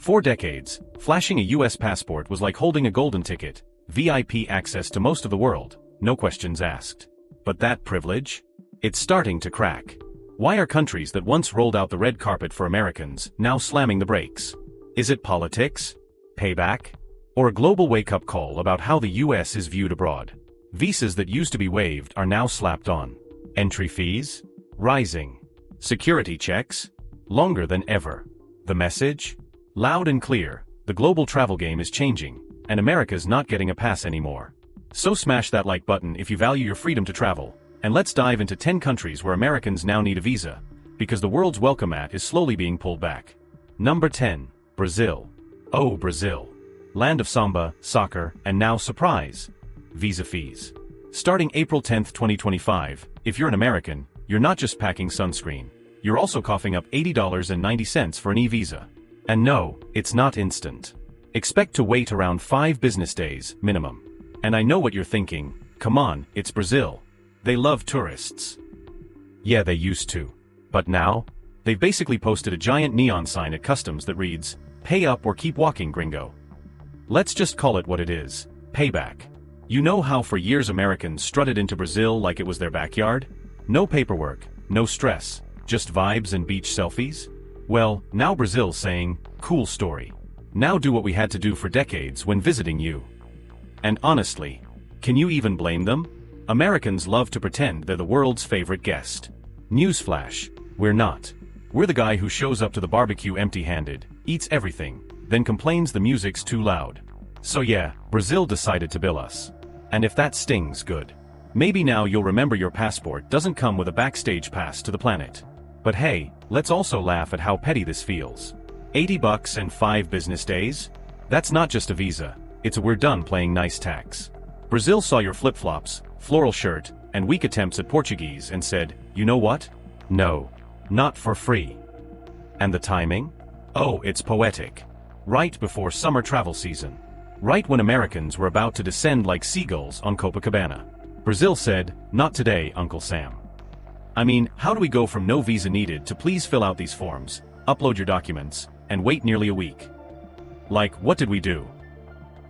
For decades, flashing a US passport was like holding a golden ticket, VIP access to most of the world, no questions asked. But that privilege? It's starting to crack. Why are countries that once rolled out the red carpet for Americans now slamming the brakes? Is it politics? Payback? Or a global wake-up call about how the US is viewed abroad? Visas that used to be waived are now slapped on. Entry fees? Rising. Security checks? Longer than ever. The message? Loud and clear, the global travel game is changing, and America's not getting a pass anymore. So smash that like button if you value your freedom to travel, and let's dive into 10 countries where Americans now need a visa, because the world's welcome mat is slowly being pulled back. Number 10. Brazil. Oh, Brazil. Land of samba, soccer, and now surprise. Visa fees. Starting April 10, 2025, if you're an American, you're not just packing sunscreen. You're also coughing up $80.90 for an e-visa. And no, it's not instant. Expect to wait around 5 business days, minimum. And I know what you're thinking, come on, it's Brazil. They love tourists. Yeah, they used to. But now? They've basically posted a giant neon sign at customs that reads, "Pay up or keep walking, gringo." Let's just call it what it is, payback. You know how for years Americans strutted into Brazil like it was their backyard? No paperwork, no stress, just vibes and beach selfies? Well, now Brazil's saying, cool story. Now do what we had to do for decades when visiting you. And honestly, can you even blame them? Americans love to pretend they're the world's favorite guest. Newsflash, we're not. We're the guy who shows up to the barbecue empty-handed, eats everything, then complains the music's too loud. So yeah, Brazil decided to bill us. And if that stings, good. Maybe now you'll remember your passport doesn't come with a backstage pass to the planet. But hey, let's also laugh at how petty this feels. $80 and 5 business days? That's not just a visa, it's a we're done playing nice tax. Brazil saw your flip-flops, floral shirt, and weak attempts at Portuguese and said, you know what? No. Not for free. And the timing? Oh, it's poetic. Right before summer travel season. Right when Americans were about to descend like seagulls on Copacabana. Brazil said, not today, Uncle Sam. I mean, how do we go from no visa needed to please fill out these forms, upload your documents, and wait nearly a week? Like, what did we do?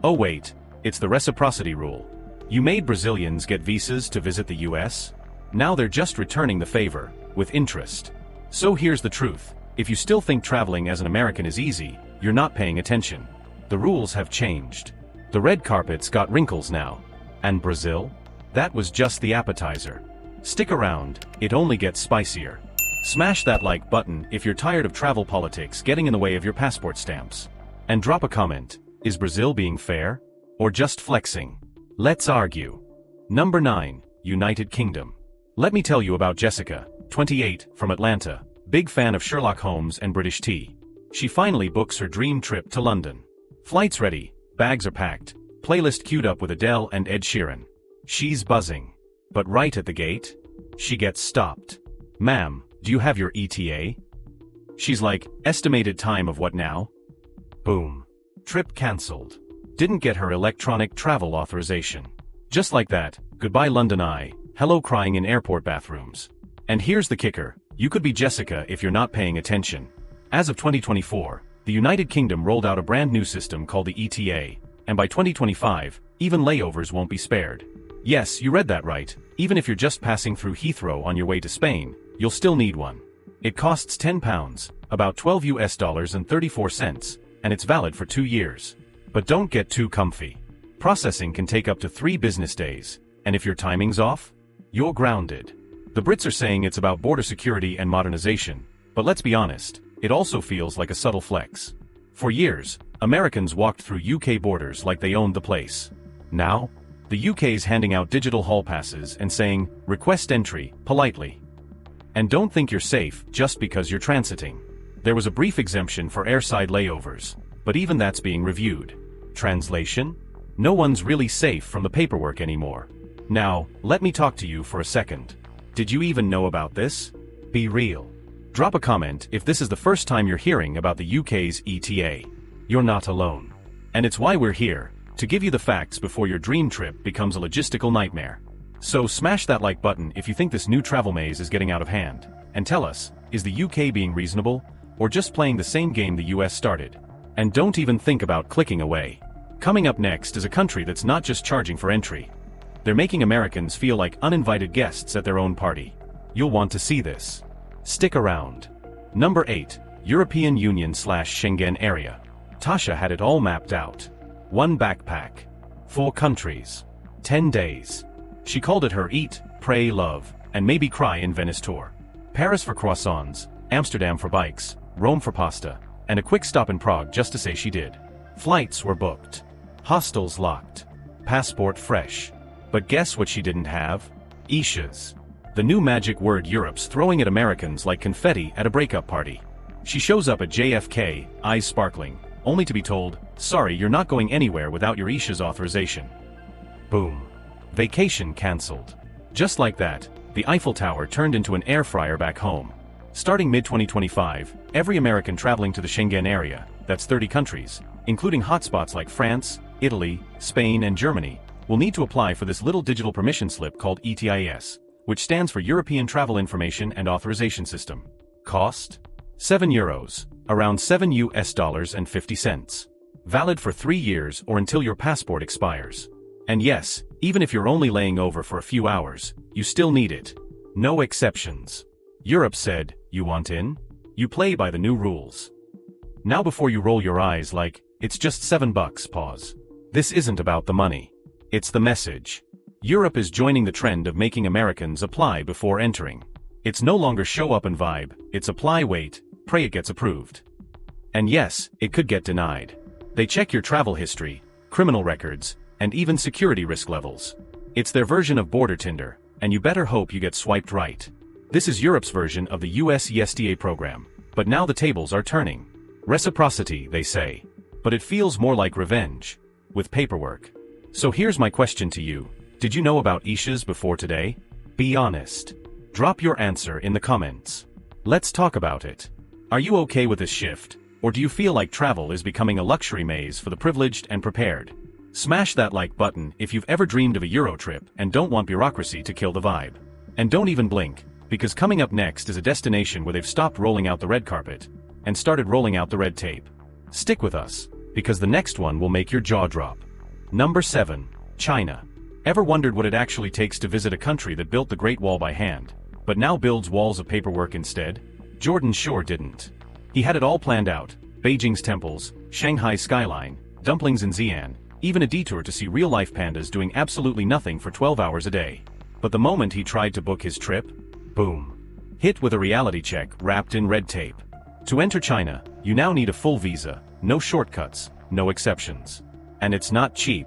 Oh wait, it's the reciprocity rule. You made Brazilians get visas to visit the US? Now they're just returning the favor, with interest. So here's the truth, if you still think traveling as an American is easy, you're not paying attention. The rules have changed. The red carpet's got wrinkles now. And Brazil? That was just the appetizer. Stick around, it only gets spicier. Smash that like button if you're tired of travel politics getting in the way of your passport stamps. And drop a comment, is Brazil being fair? Or just flexing? Let's argue. Number 9, United Kingdom. Let me tell you about Jessica, 28, from Atlanta, big fan of Sherlock Holmes and British tea. She finally books her dream trip to London. Flight's ready, bags are packed, playlist queued up with Adele and Ed Sheeran. She's buzzing. But right at the gate, she gets stopped. Ma'am, do you have your ETA? She's like, estimated time of what now? Boom. Trip cancelled. Didn't get her electronic travel authorization. Just like that, goodbye London Eye, hello crying in airport bathrooms. And here's the kicker, you could be Jessica if you're not paying attention. As of 2024, the United Kingdom rolled out a brand new system called the ETA, and by 2025, even layovers won't be spared. Yes, you read that right, even if you're just passing through Heathrow on your way to Spain, you'll still need one. It costs £10, about $12 and 34 cents, and it's valid for 2 years. But don't get too comfy. Processing can take up to 3 business days, and if your timing's off, you're grounded. The Brits are saying it's about border security and modernization, but let's be honest, it also feels like a subtle flex. For years, Americans walked through UK borders like they owned the place. Now, the UK's handing out digital hall passes and saying, request entry, politely. And don't think you're safe just because you're transiting. There was a brief exemption for airside layovers, but even that's being reviewed. Translation? No one's really safe from the paperwork anymore. Now, let me talk to you for a second. Did you even know about this? Be real. Drop a comment if this is the first time you're hearing about the UK's ETA. You're not alone. And it's why we're here, to give you the facts before your dream trip becomes a logistical nightmare. So smash that like button if you think this new travel maze is getting out of hand, and tell us, is the UK being reasonable, or just playing the same game the US started? And don't even think about clicking away. Coming up next is a country that's not just charging for entry. They're making Americans feel like uninvited guests at their own party. You'll want to see this. Stick around. Number 8. European Union/Schengen area. Tasha had it all mapped out. 1 backpack. 4 countries. 10 days. She called it her eat, pray, love, and maybe cry in Venice tour. Paris for croissants, Amsterdam for bikes, Rome for pasta, and a quick stop in Prague just to say she did. Flights were booked. Hostels locked. Passport fresh. But guess what she didn't have? Issues. The new magic word Europe's throwing at Americans like confetti at a breakup party. She shows up at JFK, eyes sparkling, only to be told, sorry, you're not going anywhere without your Isha's authorization. Boom. Vacation cancelled. Just like that, the Eiffel Tower turned into an air fryer back home. Starting mid-2025, every American traveling to the Schengen area, that's 30 countries, including hotspots like France, Italy, Spain, and Germany, will need to apply for this little digital permission slip called ETIS, which stands for European Travel Information and Authorization System. Cost? €7, around $7.50. Valid for 3 years or until your passport expires. And yes, even if you're only laying over for a few hours, you still need it. No exceptions. Europe said, you want in? You play by the new rules. Now before you roll your eyes like, it's just $7, pause. This isn't about the money. It's the message. Europe is joining the trend of making Americans apply before entering. It's no longer show up and vibe, it's apply, wait, pray it gets approved. And yes, it could get denied. They check your travel history, criminal records, and even security risk levels. It's their version of border Tinder, and you better hope you get swiped right. This is Europe's version of the US ESTA program, but now the tables are turning. Reciprocity, they say. But it feels more like revenge. With paperwork. So here's my question to you. Did you know about Isha's before today? Be honest. Drop your answer in the comments. Let's talk about it. Are you okay with this shift, or do you feel like travel is becoming a luxury maze for the privileged and prepared? Smash that like button if you've ever dreamed of a Euro trip and don't want bureaucracy to kill the vibe. And don't even blink, because coming up next is a destination where they've stopped rolling out the red carpet and started rolling out the red tape. Stick with us, because the next one will make your jaw drop. Number 7. China. Ever wondered what it actually takes to visit a country that built the Great Wall by hand, but now builds walls of paperwork instead? Jordan sure didn't. He had it all planned out: Beijing's temples, Shanghai's skyline, dumplings in Xi'an, even a detour to see real-life pandas doing absolutely nothing for 12 hours a day. But the moment he tried to book his trip, boom. Hit with a reality check wrapped in red tape. To enter China, you now need a full visa, no shortcuts, no exceptions. And it's not cheap.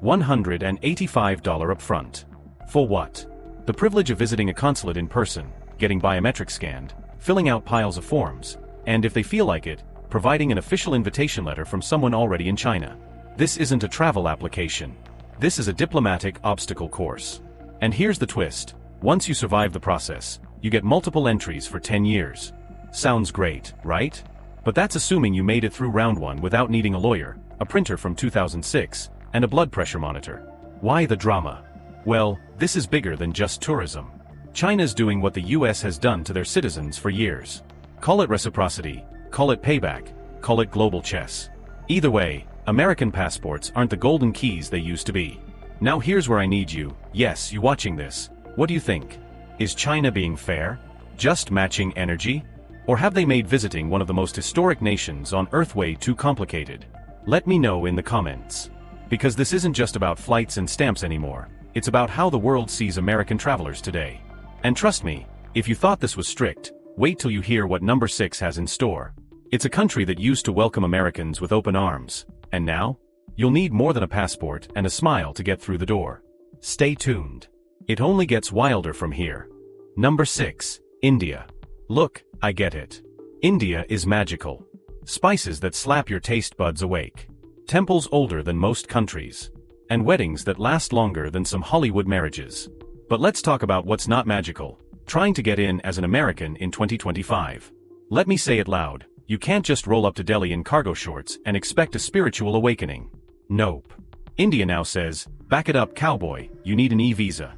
$185 upfront. For what? The privilege of visiting a consulate in person, getting biometric scanned, filling out piles of forms, and if they feel like it, providing an official invitation letter from someone already in China. This isn't a travel application. This is a diplomatic obstacle course. And here's the twist. Once you survive the process, you get multiple entries for 10 years. Sounds great, right? But that's assuming you made it through round 1 without needing a lawyer, a printer from 2006, and a blood pressure monitor. Why the drama? Well, this is bigger than just tourism. China's doing what the US has done to their citizens for years. Call it reciprocity, call it payback, call it global chess. Either way, American passports aren't the golden keys they used to be. Now here's where I need you, yes, you watching this. What do you think? Is China being fair? Just matching energy? Or have they made visiting one of the most historic nations on Earth way too complicated? Let me know in the comments. Because this isn't just about flights and stamps anymore, it's about how the world sees American travelers today. And trust me, if you thought this was strict, wait till you hear what number 6 has in store. It's a country that used to welcome Americans with open arms, and now? You'll need more than a passport and a smile to get through the door. Stay tuned. It only gets wilder from here. Number 6, India. Look, I get it. India is magical. Spices that slap your taste buds awake. Temples older than most countries. And weddings that last longer than some Hollywood marriages. But let's talk about what's not magical. Trying to get in as an American in 2025. Let me say it loud. You can't just roll up to Delhi in cargo shorts and expect a spiritual awakening. Nope. India now says, back it up cowboy, you need an e-visa.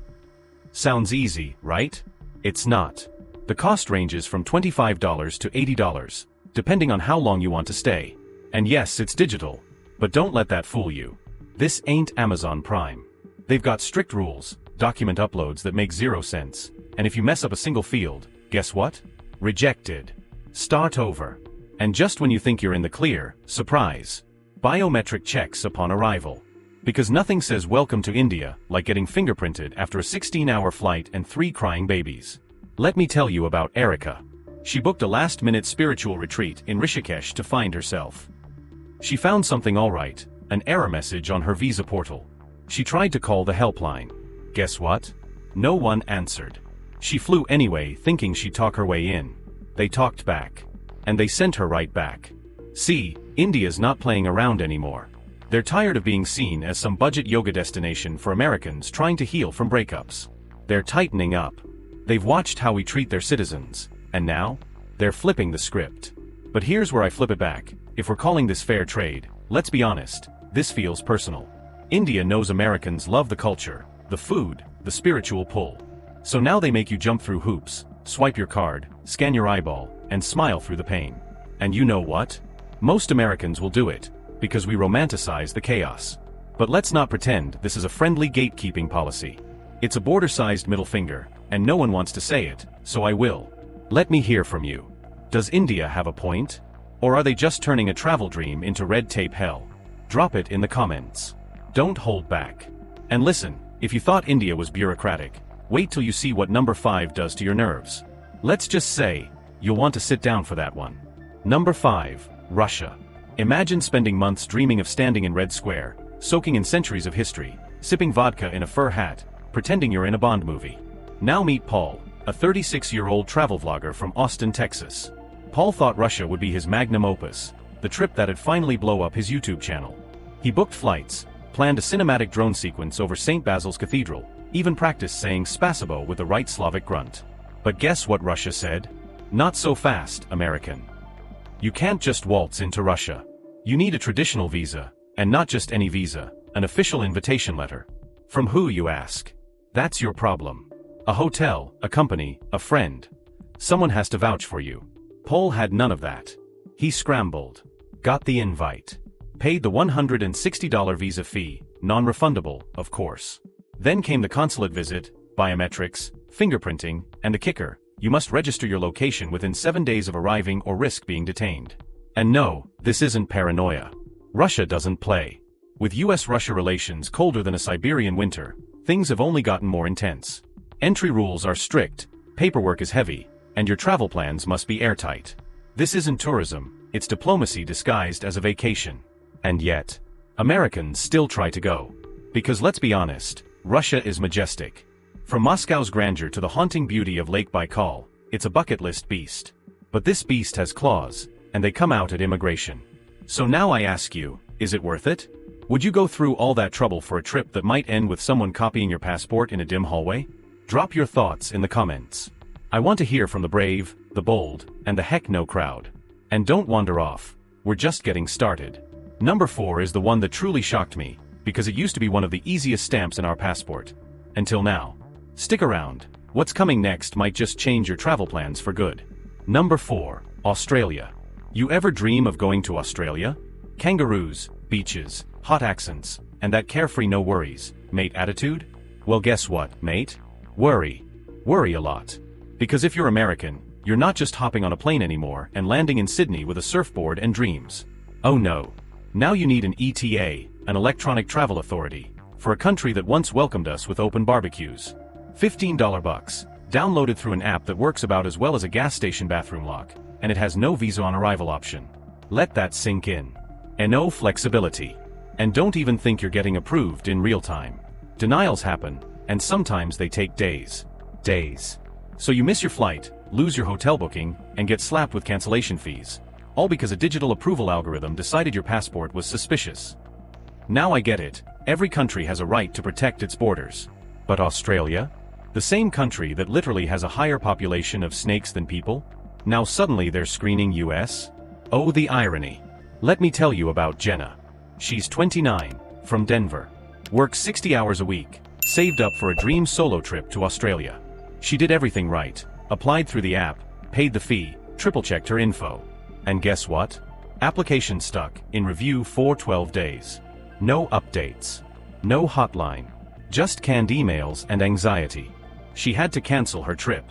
Sounds easy, right? It's not. The cost ranges from $25 to $80, depending on how long you want to stay. And yes, it's digital. But don't let that fool you. This ain't Amazon Prime. They've got strict rules, document uploads that make 0 sense, and if you mess up a single field, guess what? Rejected. Start over. And just when you think you're in the clear, surprise. Biometric checks upon arrival. Because nothing says welcome to India like getting fingerprinted after a 16-hour flight and 3 crying babies. Let me tell you about Erica. She booked a last-minute spiritual retreat in Rishikesh to find herself. She found something alright, an error message on her visa portal. She tried to call the helpline. Guess what? No one answered. She flew anyway, thinking she'd talk her way in. They talked back. And they sent her right back. See, India's not playing around anymore. They're tired of being seen as some budget yoga destination for Americans trying to heal from breakups. They're tightening up. They've watched how we treat their citizens, and now, they're flipping the script. But here's where I flip it back. If we're calling this fair trade, let's be honest, this feels personal. India knows Americans love the culture, the food, the spiritual pull. So now they make you jump through hoops, swipe your card, scan your eyeball, and smile through the pain. And you know what? Most Americans will do it, because we romanticize the chaos. But let's not pretend this is a friendly gatekeeping policy. It's a border-sized middle finger, and no one wants to say it, so I will. Let me hear from you. Does India have a point? Or are they just turning a travel dream into red tape hell? Drop it in the comments. Don't hold back. And listen, if you thought India was bureaucratic, wait till you see what number 5 does to your nerves. Let's just say, you'll want to sit down for that one. Number 5, Russia. Imagine spending months dreaming of standing in Red Square, soaking in centuries of history, sipping vodka in a fur hat, pretending you're in a Bond movie. Now meet Paul, a 36-year-old travel vlogger from Austin, Texas. Paul thought Russia would be his magnum opus, the trip that'd finally blow up his YouTube channel. He booked flights, planned a cinematic drone sequence over St. Basil's Cathedral, even practiced saying spasibo with the right Slavic grunt. But guess what Russia said? Not so fast, American. You can't just waltz into Russia. You need a traditional visa, and not just any visa, an official invitation letter. From who, you ask? That's your problem. A hotel, a company, a friend. Someone has to vouch for you. Paul had none of that. He scrambled. Got the invite. Paid the $160 visa fee, non-refundable, of course. Then came the consulate visit, biometrics, fingerprinting, and the kicker, you must register your location within 7 days of arriving or risk being detained. And no, this isn't paranoia. Russia doesn't play. With US-Russia relations colder than a Siberian winter, things have only gotten more intense. Entry rules are strict, paperwork is heavy, and your travel plans must be airtight. This isn't tourism, it's diplomacy disguised as a vacation. And yet, Americans still try to go. Because let's be honest, Russia is majestic. From Moscow's grandeur to the haunting beauty of Lake Baikal, it's a bucket list beast. But this beast has claws, and they come out at immigration. So now I ask you, is it worth it? Would you go through all that trouble for a trip that might end with someone copying your passport in a dim hallway? Drop your thoughts in the comments. I want to hear from the brave, the bold, and the heck no crowd. And don't wander off, we're just getting started. Number 4 is the one that truly shocked me, because it used to be one of the easiest stamps in our passport. Until now. Stick around, what's coming next might just change your travel plans for good. Number 4, Australia. You ever dream of going to Australia? Kangaroos, beaches, hot accents, and that carefree no worries, mate attitude? Well, guess what, mate? Worry. Worry a lot. Because if you're American, you're not just hopping on a plane anymore and landing in Sydney with a surfboard and dreams. Oh no. Now you need an ETA, an electronic travel authority, for a country that once welcomed us with open barbecues. $15 bucks, downloaded through an app that works about as well as a gas station bathroom lock, and it has no visa on arrival option. Let that sink in. And no flexibility. And don't even think you're getting approved in real time. Denials happen, and sometimes they take days. Days. So you miss your flight, lose your hotel booking, and get slapped with cancellation fees. All because a digital approval algorithm decided your passport was suspicious. Now I get it, every country has a right to protect its borders. But Australia? The same country that literally has a higher population of snakes than people? Now suddenly they're screening US? Oh, the irony. Let me tell you about Jenna. She's 29, from Denver. Works 60 hours a week, saved up for a dream solo trip to Australia. She did everything right, applied through the app, paid the fee, triple-checked her info. And guess what? Application stuck in review for 12 days. No updates. No hotline. Just canned emails and anxiety. She had to cancel her trip.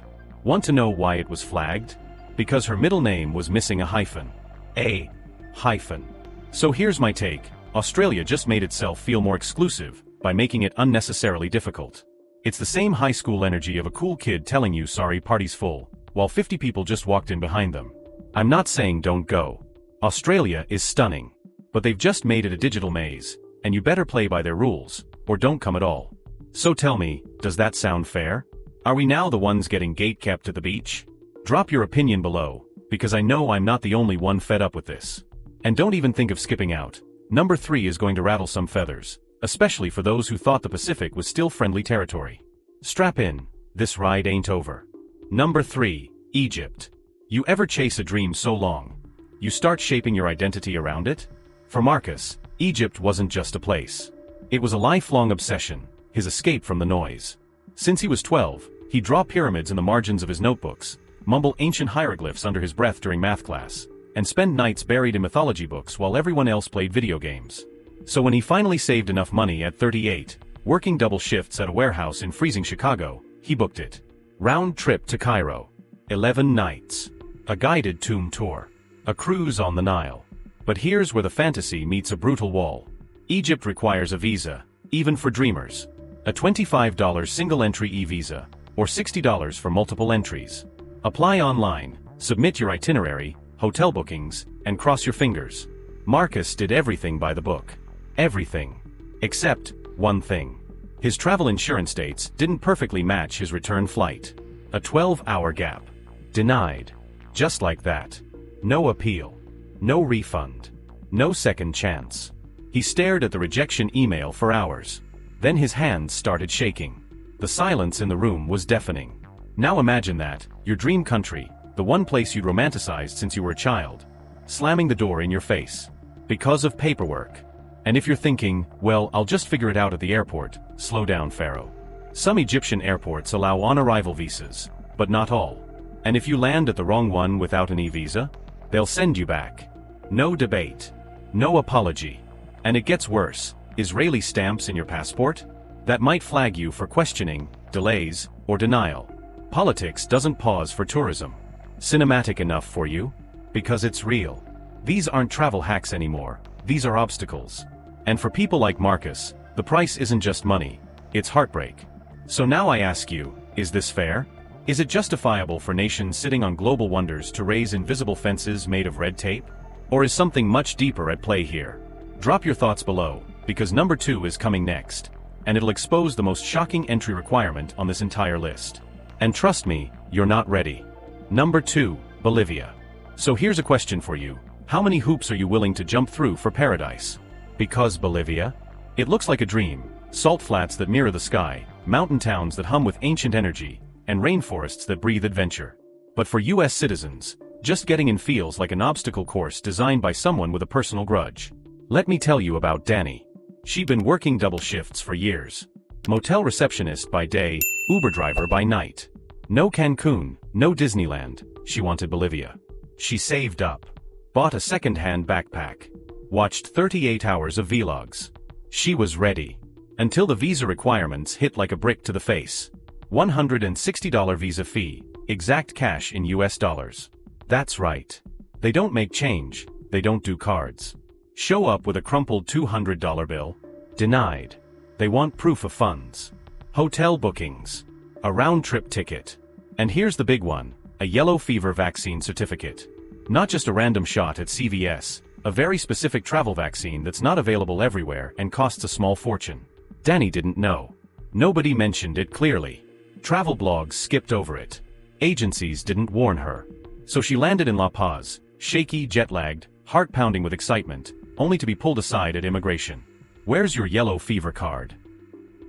Want to know why it was flagged? Because her middle name was missing a hyphen. A hyphen. So here's my take. Australia just made itself feel more exclusive by making it unnecessarily difficult. It's the same high school energy of a cool kid telling you sorry, party's full, while 50 people just walked in behind them. I'm not saying don't go. Australia is stunning. But they've just made it a digital maze, and you better play by their rules, or don't come at all. So tell me, does that sound fair? Are we now the ones getting gate-kept at the beach? Drop your opinion below, because I know I'm not the only one fed up with this. And don't even think of skipping out. Number 3 is going to rattle some feathers, especially for those who thought the Pacific was still friendly territory. Strap in, this ride ain't over. Number 3, Egypt. You ever chase a dream so long, you start shaping your identity around it? For Marcus, Egypt wasn't just a place. It was a lifelong obsession, his escape from the noise. Since he was 12, he'd draw pyramids in the margins of his notebooks, mumble ancient hieroglyphs under his breath during math class, and spend nights buried in mythology books while everyone else played video games. So when he finally saved enough money at 38, working double shifts at a warehouse in freezing Chicago, he booked it. Round trip to Cairo. 11 nights. A guided tomb tour. A cruise on the Nile. But here's where the fantasy meets a brutal wall. Egypt requires a visa, even for dreamers. A $25 single-entry e-visa, or $60 for multiple entries. Apply online, submit your itinerary, hotel bookings, and cross your fingers. Marcus did everything by the book. Everything. Except one thing. His travel insurance dates didn't perfectly match his return flight. A 12-hour gap. Denied. Just like that. No appeal. No refund. No second chance. He stared at the rejection email for hours. Then his hands started shaking. The silence in the room was deafening. Now imagine that, your dream country, the one place you'd romanticized since you were a child, slamming the door in your face. Because of paperwork. And if you're thinking, well, I'll just figure it out at the airport, slow down, Pharaoh. Some Egyptian airports allow on-arrival visas, but not all. And if you land at the wrong one without an e-visa, they'll send you back. No debate. No apology. And it gets worse. Israeli stamps in your passport? That might flag you for questioning, delays, or denial. Politics doesn't pause for tourism. Cinematic enough for you? Because it's real. These aren't travel hacks anymore. These are obstacles. And for people like Marcus, the price isn't just money, it's heartbreak. So now I ask you, is this fair? Is it justifiable for nations sitting on global wonders to raise invisible fences made of red tape? Or is something much deeper at play here? Drop your thoughts below, because number 2 is coming next, and it'll expose the most shocking entry requirement on this entire list. And trust me, you're not ready. Number 2, Bolivia. So here's a question for you. How many hoops are you willing to jump through for paradise? Because Bolivia? It looks like a dream. Salt flats that mirror the sky, mountain towns that hum with ancient energy, and rainforests that breathe adventure. But for US citizens, just getting in feels like an obstacle course designed by someone with a personal grudge. Let me tell you about Dani. She'd been working double shifts for years. Motel receptionist by day, Uber driver by night. No Cancun, no Disneyland, she wanted Bolivia. She saved up. Bought a second-hand backpack. Watched 38 hours of vlogs. She was ready. Until the visa requirements hit like a brick to the face. $160 visa fee, exact cash in US dollars. That's right. They don't make change, they don't do cards. Show up with a crumpled $200 bill. Denied. They want proof of funds. Hotel bookings. A round-trip ticket. And here's the big one, a yellow fever vaccine certificate. Not just a random shot at CVS, a very specific travel vaccine that's not available everywhere and costs a small fortune. Dani didn't know. Nobody mentioned it clearly. Travel blogs skipped over it. Agencies didn't warn her. So she landed in La Paz, shaky, jet-lagged, heart-pounding with excitement, only to be pulled aside at immigration. Where's your yellow fever card?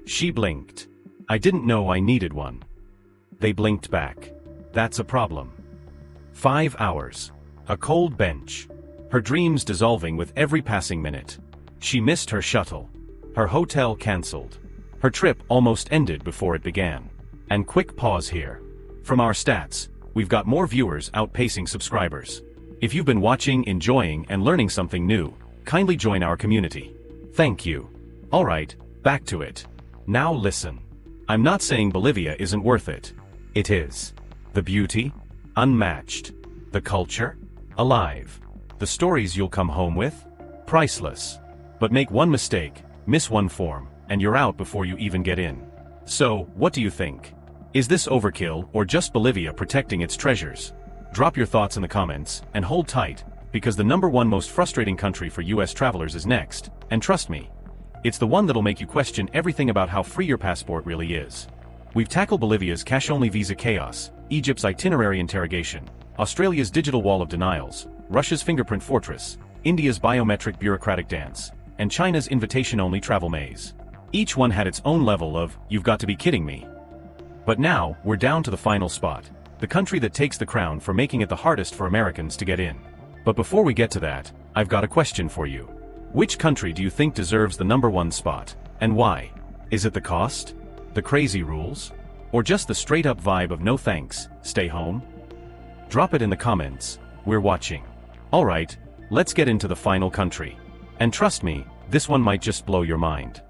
She blinked. I didn't know I needed one. They blinked back. That's a problem. 5 hours. A cold bench. Her dreams dissolving with every passing minute. She missed her shuttle. Her hotel cancelled. Her trip almost ended before it began. And quick pause here. From our stats, we've got more viewers outpacing subscribers. If you've been watching, enjoying, and learning something new, kindly join our community. Thank you. Alright, back to it. Now listen. I'm not saying Bolivia isn't worth it. It is. The beauty? Unmatched. The culture? Alive. The stories you'll come home with? Priceless. But make one mistake, miss one form, and you're out before you even get in. So, what do you think? Is this overkill or just Bolivia protecting its treasures? Drop your thoughts in the comments, and hold tight, because the #1 most frustrating country for US travelers is next, and trust me, it's the one that'll make you question everything about how free your passport really is. We've tackled Bolivia's cash-only visa chaos, Egypt's itinerary interrogation, Australia's digital wall of denials, Russia's fingerprint fortress, India's biometric bureaucratic dance, and China's invitation-only travel maze. Each one had its own level of, "You've got to be kidding me." But now, we're down to the final spot, the country that takes the crown for making it the hardest for Americans to get in. But before we get to that, I've got a question for you. Which country do you think deserves the #1 spot, and why? Is it the cost? The crazy rules? Or just the straight-up vibe of no thanks, stay home? Drop it in the comments, we're watching. Alright, let's get into the final country. And trust me, this one might just blow your mind.